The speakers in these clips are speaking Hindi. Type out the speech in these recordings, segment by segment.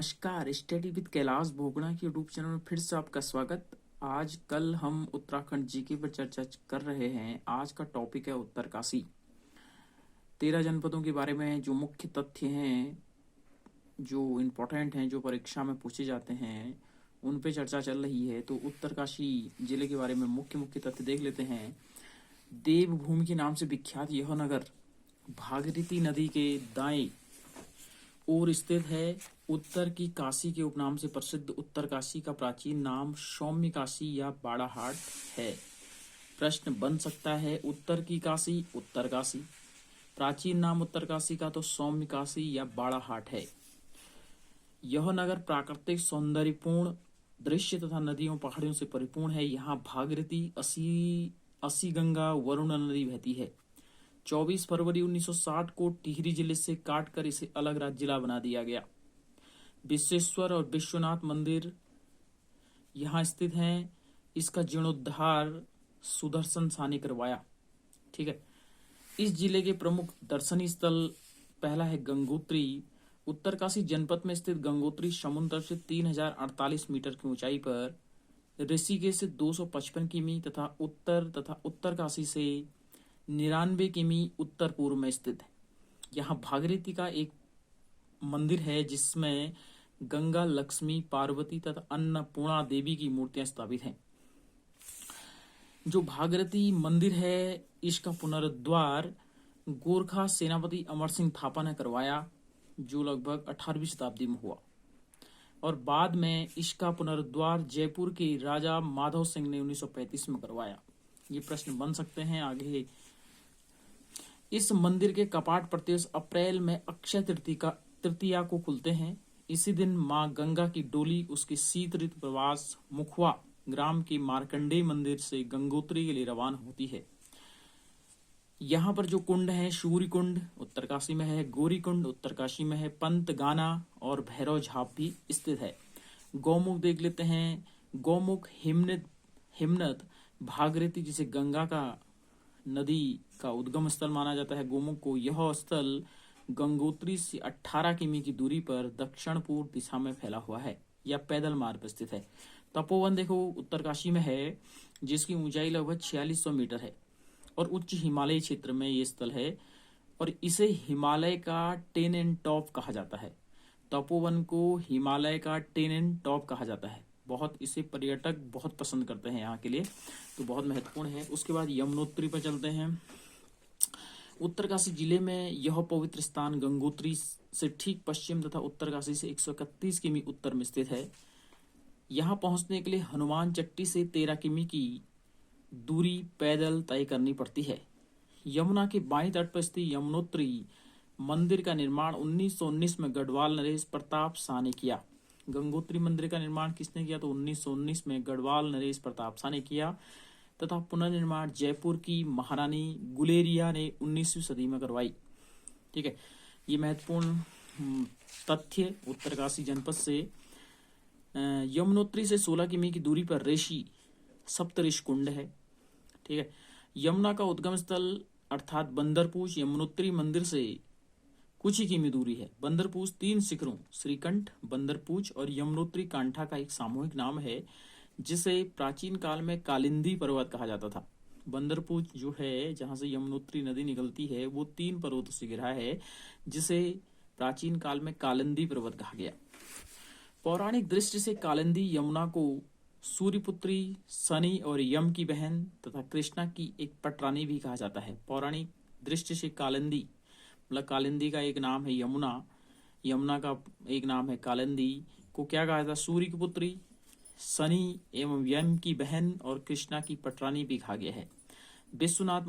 नमस्कार, स्टडी विद कैलाश भोगना के यूट्यूब चैनल में फिर से आपका स्वागत। आज कल हम उत्तराखंड जीके पर चर्चा कर रहे हैं। आज का टॉपिक है उत्तरकाशी। 13 जनपदों के बारे में जो मुख्य तथ्य हैं, जो इम्पोर्टेंट हैं, जो परीक्षा में पूछे जाते हैं, उन पे चर्चा चल रही है। तो उत्तरकाशी जिले के बारे में मुख्य मुख्य तथ्य देख लेते हैं। देवभूमि के नाम से विख्यात यह नगर भागीरथी नदी के दाएं ओर स्थित है। उत्तर की काशी के उपनाम से प्रसिद्ध उत्तरकाशी का प्राचीन नाम सौम्य काशी या बाड़ाहाट है। प्रश्न बन सकता है, उत्तर की काशी उत्तरकाशी, प्राचीन नाम उत्तरकाशी का तो सौम्य काशी या बाड़ाहाट है। यह नगर प्राकृतिक सौंदर्यपूर्ण दृश्य तथा नदियों पहाड़ियों से परिपूर्ण है। यहाँ भागीरथी, असी गंगा, वरुणा नदी बहती है। 24 फरवरी 1960 को टिहरी जिले से काटकर इसे अलग राज्य जिला बना दिया गया। विश्वेश्वर और विश्वनाथ मंदिर यहाँ स्थित हैं। इसका जीर्णोद्धार सुदर्शन शाह ने करवाया। ठीक है। इस जिले के प्रमुख दर्शनीय स्थल पहला है गंगोत्री। उत्तरकाशी जनपद में स्थित गंगोत्री समुद्र से 3048 मीटर की ऊंचाई पर, ऋषिकेश से 255 किमी तथा उत्तरकाशी से 99 किमी उत्तर पूर्व में स्थित है। यहाँ भागीरथी का एक मंदिर है जिसमें गंगा, लक्ष्मी, पार्वती तथा अन्नपूर्णा देवी की मूर्तियां स्थापित हैं। जो भागीरथी मंदिर है, इसका पुनरुद्धार गोरखा सेनापति अमर सिंह थापा ने करवाया, जो लगभग 18वीं शताब्दी में हुआ। और बाद में इसका पुनरुद्धार जयपुर के राजा माधव सिंह ने 1935 में करवाया। ये प्रश्न बन सकते हैं आगे। इस मंदिर के कपाट प्रत्येक अप्रैल में अक्षय तृतीया को खुलते हैं। इसी दिन मां गंगा की डोली उसके शीत ऋतु प्रवास मुखवा ग्राम के मार्कंडेय मंदिर से गंगोत्री के लिए रवाना होती है। यहाँ पर जो कुंड है, सूर्य कुंड उत्तरकाशी में है, गौरी कुंड उत्तरकाशी में है, पंत गाना और भैरव झाप भी स्थित है। गौमुख देख लेते हैं। गौमुख हिमनद भागीरथी जिसे गंगा का नदी का उद्गम स्थल माना जाता है गौमुख को। यह स्थल गंगोत्री से 18 किमी की दूरी पर दक्षिण पूर्व दिशा में फैला हुआ है या पैदल मार्ग पर स्थित है। तपोवन देखो उत्तरकाशी में है, जिसकी ऊंचाई लगभग 4600 मीटर है और उच्च हिमालयी क्षेत्र में ये स्थल है और इसे हिमालय का 10 एंड टॉप कहा जाता है। तपोवन को हिमालय का 10 एंड टॉप कहा जाता है। इसे पर्यटक बहुत पसंद करते हैं यहाँ के लिए, तो बहुत महत्वपूर्ण है। उसके बाद यमुनोत्री पर चलते हैं। उत्तरकाशी जिले में यह पवित्र स्थान गंगोत्री से ठीक पश्चिम तथा उत्तरकाशी से 131 किमी उत्तर में स्थित है। यहाँ पहुंचने के लिए हनुमान चट्टी से 13 किमी की दूरी पैदल तय करनी पड़ती है। यमुना के बाईं तट पर स्थित यमुनोत्री मंदिर का निर्माण 1919 में गढ़वाल नरेश प्रताप शाह ने किया। गंगोत्री मंदिर का निर्माण किसने किया? तो 1919 में गढ़वाल नरेश प्रताप शाह ने किया तथा पुनर्निर्माण जयपुर की महारानी गुलेरिया ने 19वीं सदी में करवाई। ठीक है। ये महत्वपूर्ण तथ्य उत्तरकाशी जनपद से। यमुनोत्री से 16 किमी की दूरी पर ऋषि सप्तऋषि कुंड है। ठीक है। यमुना का उद्गम स्थल अर्थात बंदरपूछ यमुनोत्री मंदिर से कुछ ही किमी दूरी है। बंदरपूछ 3 शिखरों श्रीकंठ, बंदरपूछ और यमुनोत्री कांठा का एक सामूहिक नाम है, जिसे प्राचीन काल में कालिंदी पर्वत कहा जाता था। बंदरपूछ जो है, जहां से यमुनोत्री नदी निकलती है, वो 3 पर्वतों से घिरा है, जिसे प्राचीन काल में कालिंदी पर्वत कहा गया। पौराणिक दृष्टि से कालिंदी यमुना को सूर्यपुत्री, शनि और यम की बहन तथा कृष्णा की एक पटरानी भी कहा जाता है। पौराणिक दृष्टि से कालिंदी मतलब कालिंदी का एक नाम है यमुना, यमुना का एक नाम है कालिंदी को क्या कहा जाता है? सूर्य की पुत्री, शनि एवं यम की बहन और कृष्णा की पटरानी भी कहा गया है। विश्वनाथ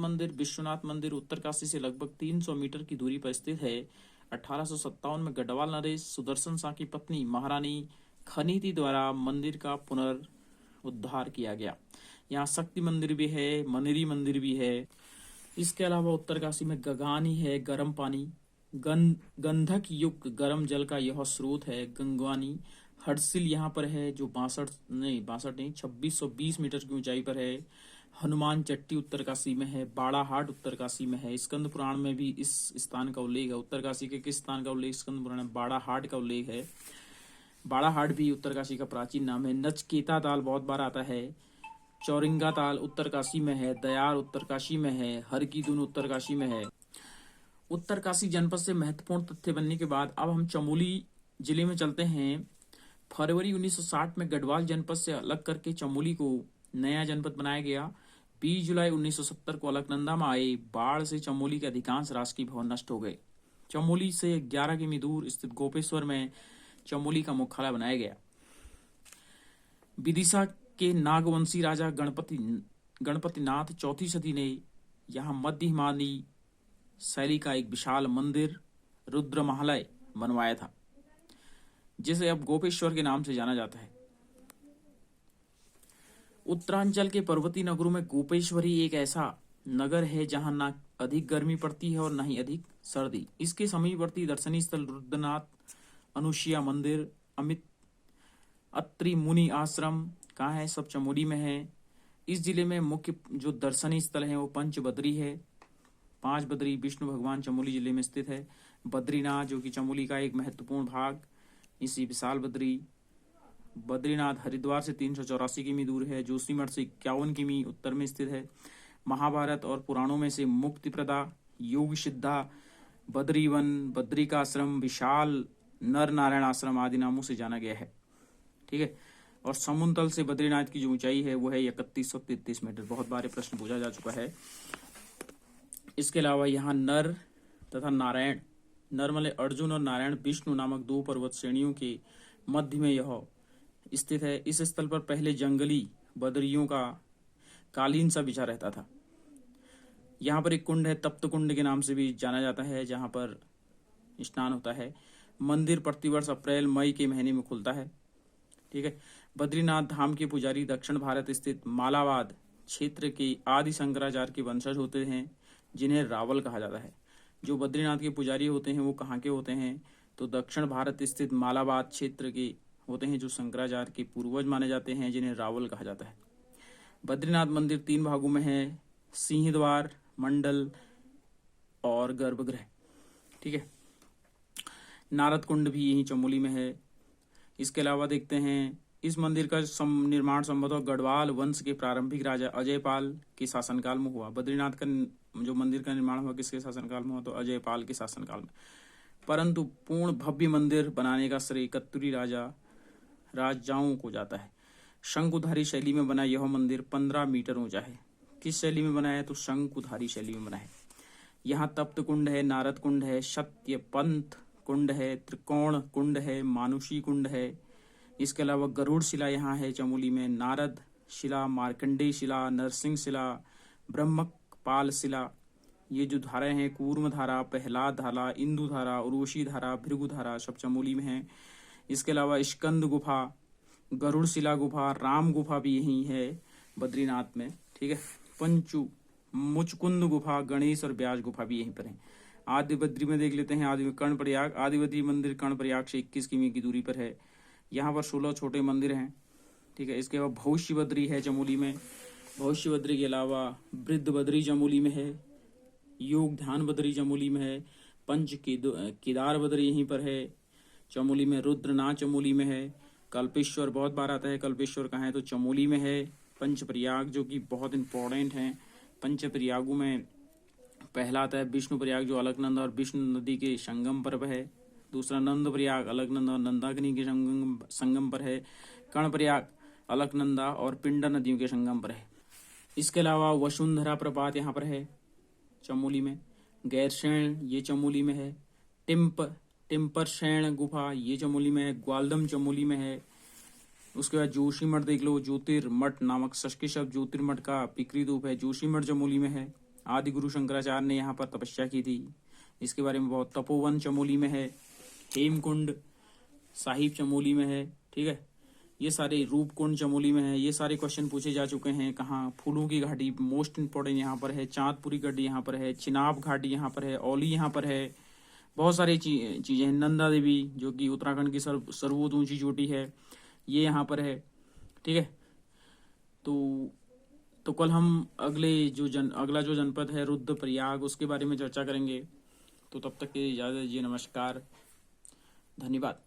मंदिर उत्तरकाशी से लगभग 300 मीटर की दूरी पर स्थित है। 1857 में गढ़वाल नरेश सुदर्शन शाह की पत्नी महारानी खनीति द्वारा मंदिर का पुनरुद्धार किया गया। यहाँ शक्ति मंदिर भी है, मनेरी मंदिर भी है। इसके अलावा उत्तरकाशी में गगानी है, गर्म पानी, गंधक युक्त गर्म जल का यह स्रोत है गंगवानी। हडसिल यहाँ पर है, जो 2620 मीटर की ऊंचाई पर है। हनुमान चट्टी उत्तरकाशी में है। बाड़ाहाट उत्तरकाशी में है। स्कंद पुराण में भी इस स्थान का उल्लेख है। उत्तरकाशी के किस स्थान का उल्लेख स्कंद पुराण में? बाड़ाहाट का उल्लेख है। बाड़ाहाट भी उत्तरकाशी का प्राचीन नाम है। नचकेता ताल बहुत बार आता है। चौरिंगा ताल उत्तरकाशी में है। दयार उत्तरकाशी में है। हर की दून उत्तरकाशी में है। उत्तरकाशी जनपद से महत्वपूर्ण तथ्य बनने के बाद अब हम चमोली जिले में चलते हैं। फरवरी 1960 में गढ़वाल जनपद से अलग करके चमोली को नया जनपद बनाया गया। 20 जुलाई 1970 को अलकनंदा में आए बाढ़ से चमोली के अधिकांश राजकीय भवन नष्ट हो गए। चमोली से 11 किमी दूर स्थित गोपेश्वर में चमोली का मुख्यालय बनाया गया। विदिशा के नागवंशी राजा गणपतिनाथ चौथी सदी ने यहाँ मध्य हिमालयी शैली का एक विशाल मंदिर रुद्रमहालय बनवाया था, जिसे अब गोपेश्वर के नाम से जाना जाता है। उत्तरांचल के पर्वतीय नगरों में गोपेश्वर ही एक ऐसा नगर है जहां ना अधिक गर्मी पड़ती है और न ही अधिक सर्दी। इसके समीपवर्ती दर्शनीय स्थल रुद्रनाथ, अनुसुईया मंदिर, अत्रि मुनि आश्रम कहाँ है, सब चमोली में है। इस जिले में मुख्य जो दर्शनीय स्थल है वो पंचबद्री है। 5 बद्री विष्णु भगवान चमोली जिले में स्थित है। बद्रीनाथ जो कि चमोली का एक महत्वपूर्ण भाग, इसी विशाल बद्रीनाथ हरिद्वार से 384 किमी दूर है। जोशीमठ से 51 किमी उत्तर में स्थित है। महाभारत और पुराणों में से मुक्ति प्रदा, योग सिद्धा, बद्रीवन, बद्री का आश्रम, विशाल नर नारायण आश्रम आदि नामों से जाना गया है। ठीक है। और समुद्र तल से बद्रीनाथ की जो ऊंचाई है वो है 3133 मीटर। बहुत बार प्रश्न पूछा जा चुका है। इसके अलावा यहाँ नर तथा नारायण, नर मतलब अर्जुन और नारायण विष्णु नामक 2 पर्वत श्रेणियों के मध्य में यह स्थित है। इस स्थल पर पहले जंगली बदरियों का कालीन सा बिछा रहता था। यहाँ पर एक कुंड है, तप्त कुंड के नाम से भी जाना जाता है, जहाँ पर स्नान होता है। मंदिर प्रतिवर्ष अप्रैल मई के महीने में खुलता है। ठीक है। बद्रीनाथ धाम के पुजारी दक्षिण भारत स्थित मालाबाद क्षेत्र के आदि शंकराचार्य के वंशज होते हैं, जिन्हें रावल कहा जाता है। जो बद्रीनाथ के पुजारी होते हैं वो कहाँ के होते हैं, तो दक्षिण भारत स्थित मालाबाद क्षेत्र के होते हैं, जो शंकराचार्य के पूर्वज माने जाते हैं, जिन्हें रावल कहा जाता है। बद्रीनाथ मंदिर 3 भागों में है, सिंहद्वार, मंडल और गर्भगृह। ठीक है। नारद कुंड भी यही चमोली में है। इसके अलावा देखते हैं इस मंदिर का निर्माण संभवतः गढ़वाल वंश के प्रारंभिक राजा अजयपाल के शासनकाल में हुआ। बद्रीनाथ का जो मंदिर का निर्माण हुआ किसके शासनकाल में हुआ, तो अजयपाल के शासनकाल में। परंतु पूर्ण भव्य मंदिर बनाने का श्रेय कत्तूरी राजाओं को जाता है। शंकुधारी शैली में बना यह मंदिर 15 मीटर ऊंचा है। किस शैली में बना है, तो शंकुधारी शैली में बना है। यहाँ तप्त कुंड है, नारद कुंड है, सत्यपंथ कुंड है, त्रिकोण कुंड है, मानुषी कुंड है। इसके अलावा गरुड़ शिला यहाँ है चमोली में, नारद शिला, मार्कंडेय शिला, नरसिंह शिला, ब्रह्मपाल शिला। ये जो धाराएं हैं, कूर्म धारा, प्रहलाद धारा, इंदु धारा, उर्वशी धारा, भृगु धारा, सब चमोली में है। इसके अलावा स्कंद गुफा, गरुड़ शिला गुफा, राम गुफा भी यही है बद्रीनाथ में। ठीक है। पंचु मुचकुंद गुफा, गणेश और ब्यास गुफा भी यहीं पर है। आदि बद्री में देख लेते हैं। कर्णप्रयाग आदि बद्री मंदिर कर्णप्रयाग से 21 किमी की दूरी पर है। यहाँ पर 16 छोटे मंदिर हैं। ठीक है। इसके अलावा भविष्य बद्री है चमोली में। भविष्य बद्री के अलावा वृद्ध बद्री चमोली में है। योग ध्यान बद्री चमोली में है। पंच केदार बद्री यहीं पर है चमोली में। रुद्रनाथ चमोली में है। कल्पेश्वर बहुत बार आता है। कल्पेश्वर कहाँ है, तो चमोली में है। पंचप्रयाग जो कि बहुत इंपॉर्टेंट हैं। पंचप्रयागों में पहला आता है विष्णु प्रयाग, जो अलकनंदा और विष्णु नदी के संगम पर है। दूसरा नंद प्रयाग अलकनंदा और नंदाग्नि के संगम पर है। कर्णप्रयाग अलकनंदा और पिंडा नदियों के संगम पर है। इसके अलावा वसुंधरा प्रपात यहाँ पर है चमोली में। गैरसैंण ये चमोली में है। टिम्परसैंण गुफा ये चमोली में है। ग्वालदम चमोली में है। उसके बाद जोशीमठ देख लो। ज्योतिर्मठ नामक संस्कृत शब्द ज्योतिर्मठ का विकृत रूप है। जोशीमठ चमोली में है। आदि गुरु शंकराचार्य ने यहाँ पर तपस्या की थी, इसके बारे में बहुत। तपोवन चमोली में है। हेमकुंड साहिब चमोली में है। ठीक है। ये सारे रूपकुंड चमोली में है। ये सारे क्वेश्चन पूछे जा चुके हैं। कहाँ, फूलों की घाटी मोस्ट इंपोर्टेंट यहाँ पर है। चांदपुरी घाटी यहाँ पर है। चिनाब घाटी यहाँ पर है। औली यहाँ पर है। बहुत सारी चीजें हैं। नंदा देवी जो कि उत्तराखंड की सर्वोच्च ऊंची चोटी है, ये यहाँ पर है। ठीक है। तो कल हम अगला जो जनपद है रुद्रप्रयाग, उसके बारे में चर्चा करेंगे। तो तब तक के लिए इजाजत दीजिए। नमस्कार, धन्यवाद।